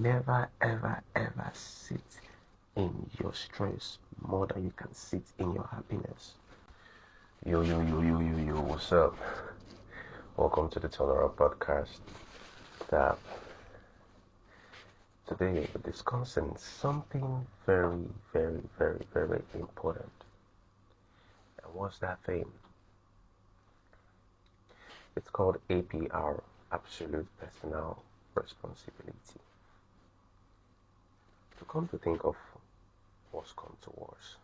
Never, ever, ever sit in your stress more than you can sit in your happiness. Yo, what's up? Welcome to the Turnaround Podcast. Today we're discussing something very, very, very, very important. And what's that thing? It's called APR, Absolute Personal Responsibility. To come to think of what's come to worse,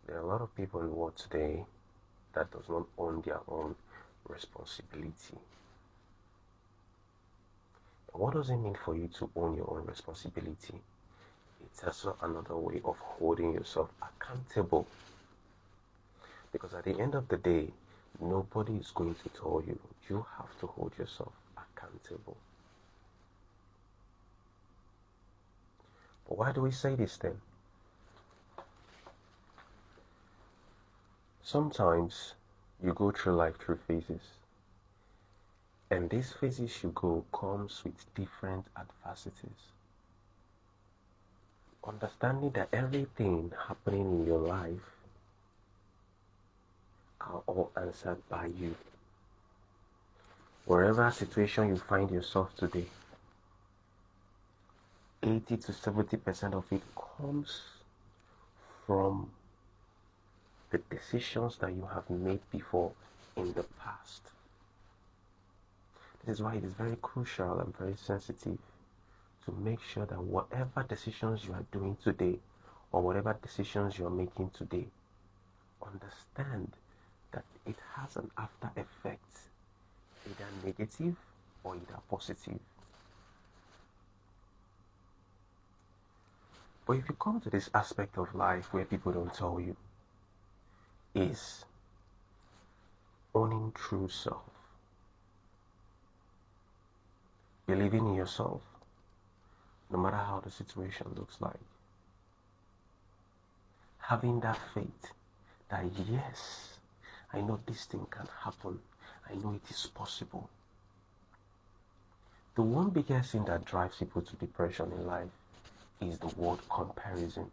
there are a lot of people in the world today that does not own their own responsibility. What does it mean for you to own your own responsibility? It's also another way of holding yourself accountable. Because at the end of the day, nobody is going to tell you. You have to hold yourself accountable. But why do we say this then? Sometimes you go through life through phases. And these phases you go comes with different adversities. Understanding that everything happening in your life are all answered by you. Wherever situation you find yourself today, 80 to 70% of it comes from the decisions that you have made before in the past. This is why it is very crucial and very sensitive to make sure that whatever decisions you are doing today or whatever decisions you are making today, understand that it has an after effect, either negative or either positive. But if you come to this aspect of life where people don't tell you, is owning true self. Believing in yourself, no matter how the situation looks like. Having that faith that yes, I know this thing can happen. I know it is possible. The one biggest thing that drives people to depression in life is the word comparison.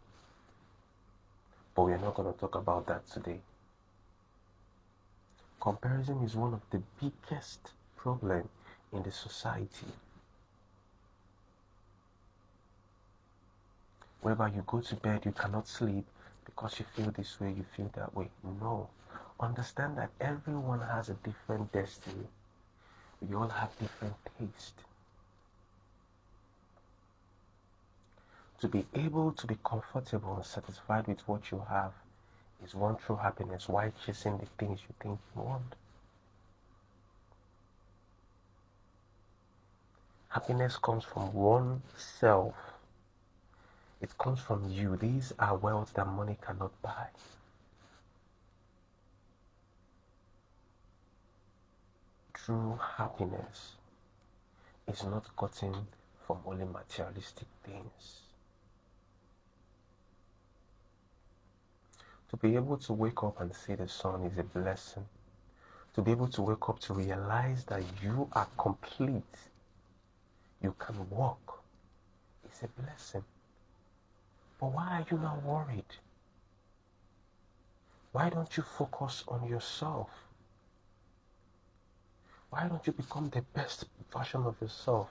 But we are not going to talk about that today. Comparison is one of the biggest problems in the society. Whereby you go to bed, you cannot sleep because you feel this way, you feel that way. No. Understand that everyone has a different destiny. We all have different taste. To be able to be comfortable and satisfied with what you have is one true happiness while chasing the things you think you want. Happiness comes from oneself. It comes from you. These are wealth that money cannot buy. True happiness is not gotten from only materialistic things. To be able to wake up and see the sun is a blessing. To be able to wake up to realize that you are complete, you can walk, is a blessing. But why are you not worried? Why don't you focus on yourself? Why don't you become the best version of yourself?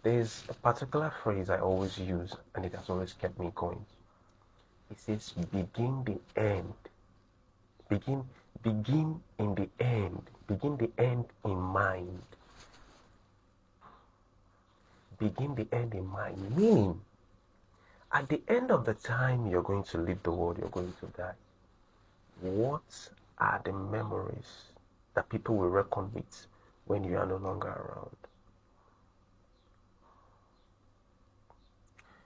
There's a particular phrase I always use, and it has always kept me going. It says, begin the end. Begin in the end. Begin the end in mind. Begin the end in mind. Meaning, at the end of the time you're going to leave the world, you're going to die. What are the memories that people will reckon with when you are no longer around?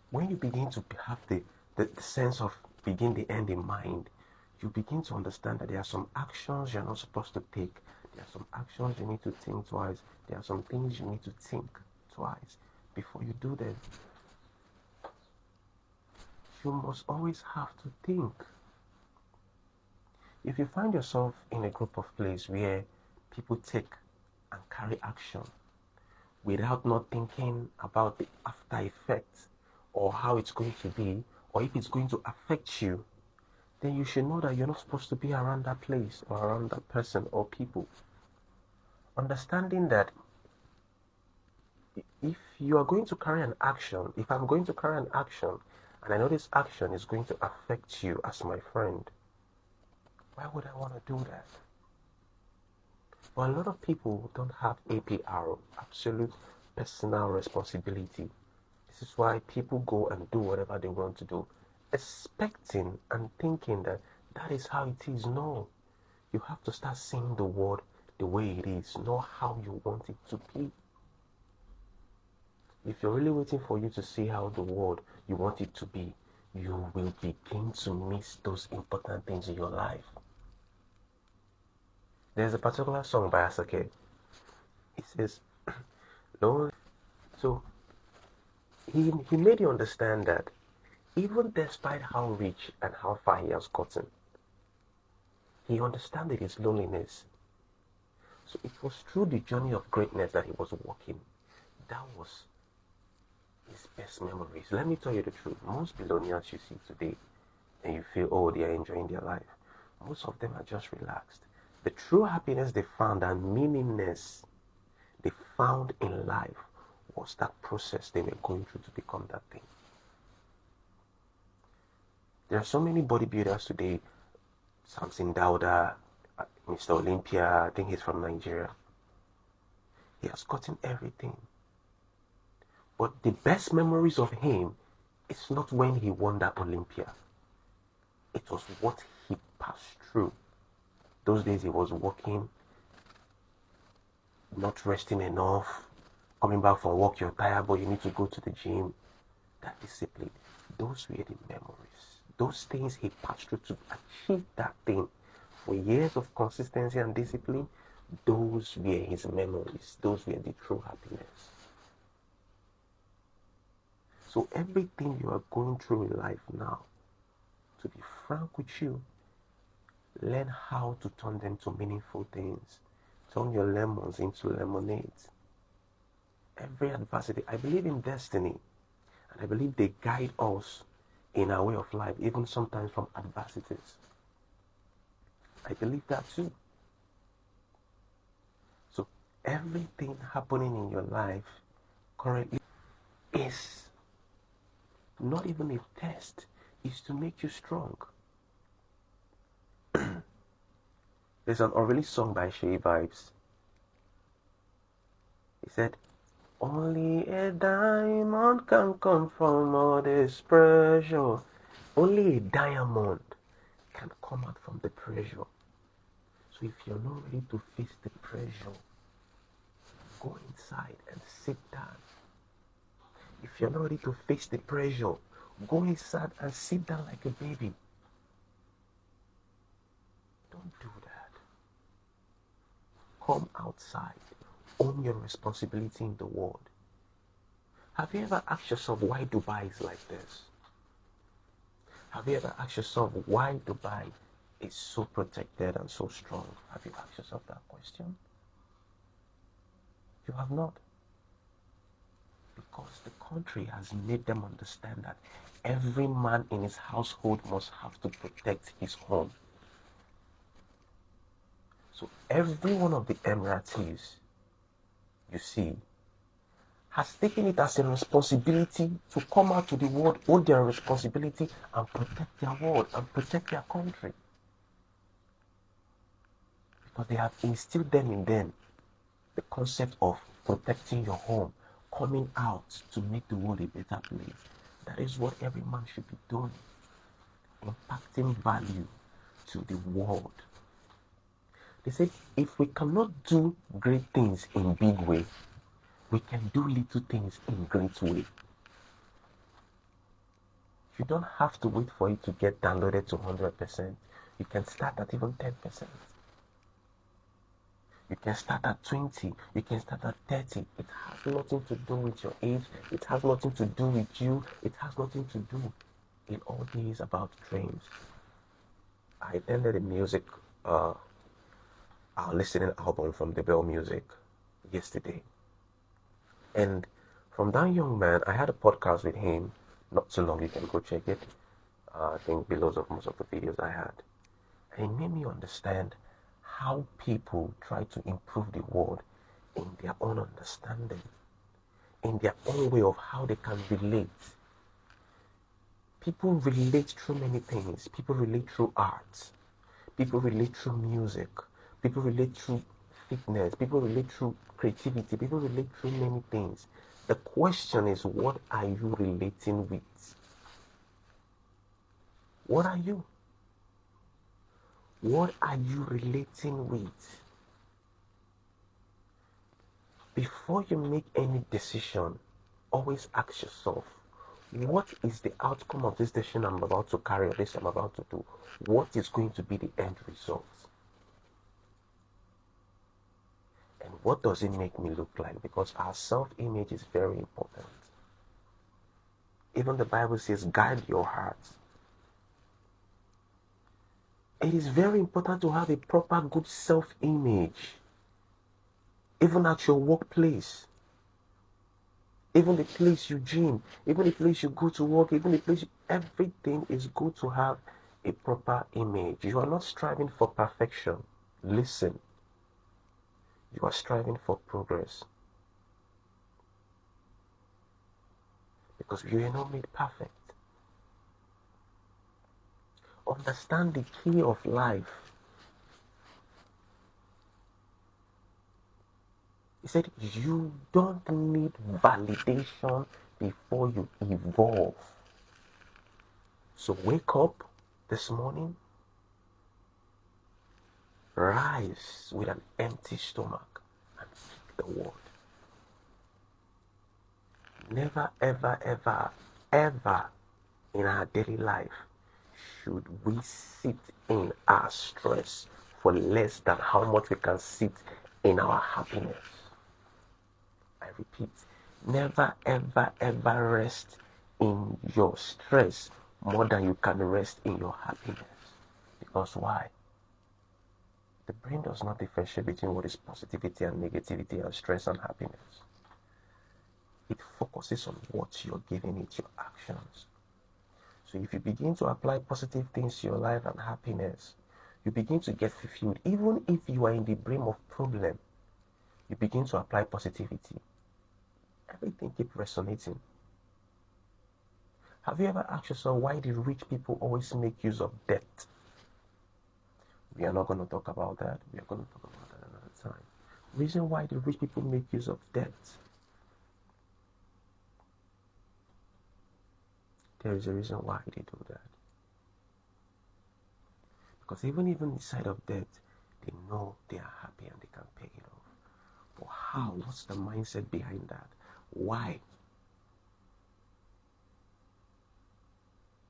When you begin to have the sense of begin the end in mind, you begin to understand that there are some actions you're not supposed to take. There are some actions you need to think twice. There are some things you need to think twice before you do them. You must always have to think. If you find yourself in a group of places where people take and carry action, without not thinking about the after effects or how it's going to be or if it's going to affect you, then you should know that you're not supposed to be around that place or around that person or people. Understanding that if you are going to carry an action, if I'm going to carry an action and I know this action is going to affect you as my friend, why would I want to do that? But a lot of people don't have APR, absolute personal responsibility. This is why people go and do whatever they want to do, expecting and thinking that that is how it is. No, you have to start seeing the world the way it is, not how you want it to be. If you're really waiting for you to see how the world you want it to be, you will begin to miss those important things in your life. There's a particular song by Asake. It says, "Lonely." So he made you understand that even despite how rich and how far he has gotten, he understood his loneliness. So it was through the journey of greatness that he was walking. That was his best memories. Let me tell you the truth. Most billionaires you see today, and you feel, oh, they are enjoying their life, most of them are just relaxed. The true happiness they found and meaningness they found in life was that process they were going through to become that thing. There are so many bodybuilders today. Samson Dauda, Mr. Olympia, I think he's from Nigeria. He has gotten everything. But the best memories of him is not when he won that Olympia. It was what he passed through. Those days he was working, not resting enough, coming back from work, you're tired, but you need to go to the gym. That discipline, those were the memories. Those things he passed through to achieve that thing. For years of consistency and discipline, those were his memories. Those were the true happiness. So everything you are going through in life now, to be frank with you, learn how to turn them to meaningful things. Turn your lemons into lemonades. Every adversity, I believe in destiny, and I believe they guide us in our way of life, even sometimes from adversities. I believe that too. So everything happening in your life currently is not even a test, is to make you strong. There's an unreleased song by Shay Vibes. He said, "Only a diamond can come from all this pressure." Only a diamond can come out from the pressure. So if you're not ready to face the pressure, go inside and sit down. If you're not ready to face the pressure, go inside and sit down like a baby. Don't do that. Come outside. Own your responsibility in the world. Have you ever asked yourself why Dubai is like this? Have you ever asked yourself why Dubai is so protected and so strong? Have you asked yourself that question? You have not. Because the country has made them understand that every man in his household must have to protect his home. So every one of the Emiratis you see has taken it as a responsibility to come out to the world, hold their responsibility and protect their world and protect their country. Because they have instilled in them the concept of protecting your home, coming out to make the world a better place. That is what every man should be doing. Impacting value to the world. They said if we cannot do great things in big way, we can do little things in great way. You don't have to wait for it to get downloaded to 100%. You can start at even 10%. You can start at 20. You can start at 30. It has nothing to do with your age. It has nothing to do with you. It has nothing to do. It all is about dreams. I attended a music, our listening album from the Bell Music yesterday. And from that young man, I had a podcast with him not so long. You can go check it. I think below of most of the videos I had. And it made me understand how people try to improve the world in their own understanding, in their own way of how they can relate. People relate through many things. People relate through art. People relate through music. People relate through fitness. People relate through creativity. People relate through many things. The question is, what are you relating with? What are you? What are you relating with? Before you make any decision, always ask yourself, what is the outcome of this decision I'm about to carry or this I'm about to do? What is going to be the end result? And what does it make me look like? Because our self-image is very important. Even the Bible says, guard your heart. It is very important to have a proper good self-image. Even at your workplace. Even the place you gym, even the place you go to work, even the place, everything is good to have a proper image. You are not striving for perfection. Listen, you are striving for progress. Because you are not made perfect. Understand the key of life. He said, you don't need validation before you evolve. So wake up this morning, rise with an empty stomach and seek the word. Never, ever, ever, ever in our daily life should we sit in our stress for less than how much we can sit in our happiness. I repeat, never, ever, ever rest in your stress more than you can rest in your happiness. Because why? The brain does not differentiate between what is positivity and negativity and stress and happiness. It focuses on what you're giving it, your actions. So if you begin to apply positive things to your life and happiness, you begin to get fulfilled. Even if you are in the brim of problem, you begin to apply positivity. Everything keeps resonating. Have you ever asked yourself, why do rich people always make use of debt? We are not going to talk about that. We are going to talk about that another time. Reason why the rich people make use of debt. There is a reason why they do that. Because even inside of debt, they know they are happy and they can pay it off. But how? What's the mindset behind that? Why?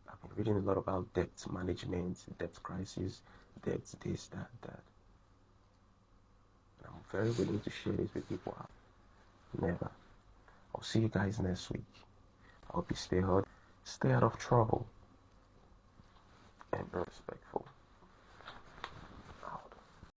I've been reading a lot about debt management, debt crisis, debt this, that. And I'm very willing to share this with people. Never. I'll see you guys next week. I hope you stay out of trouble and be respectful.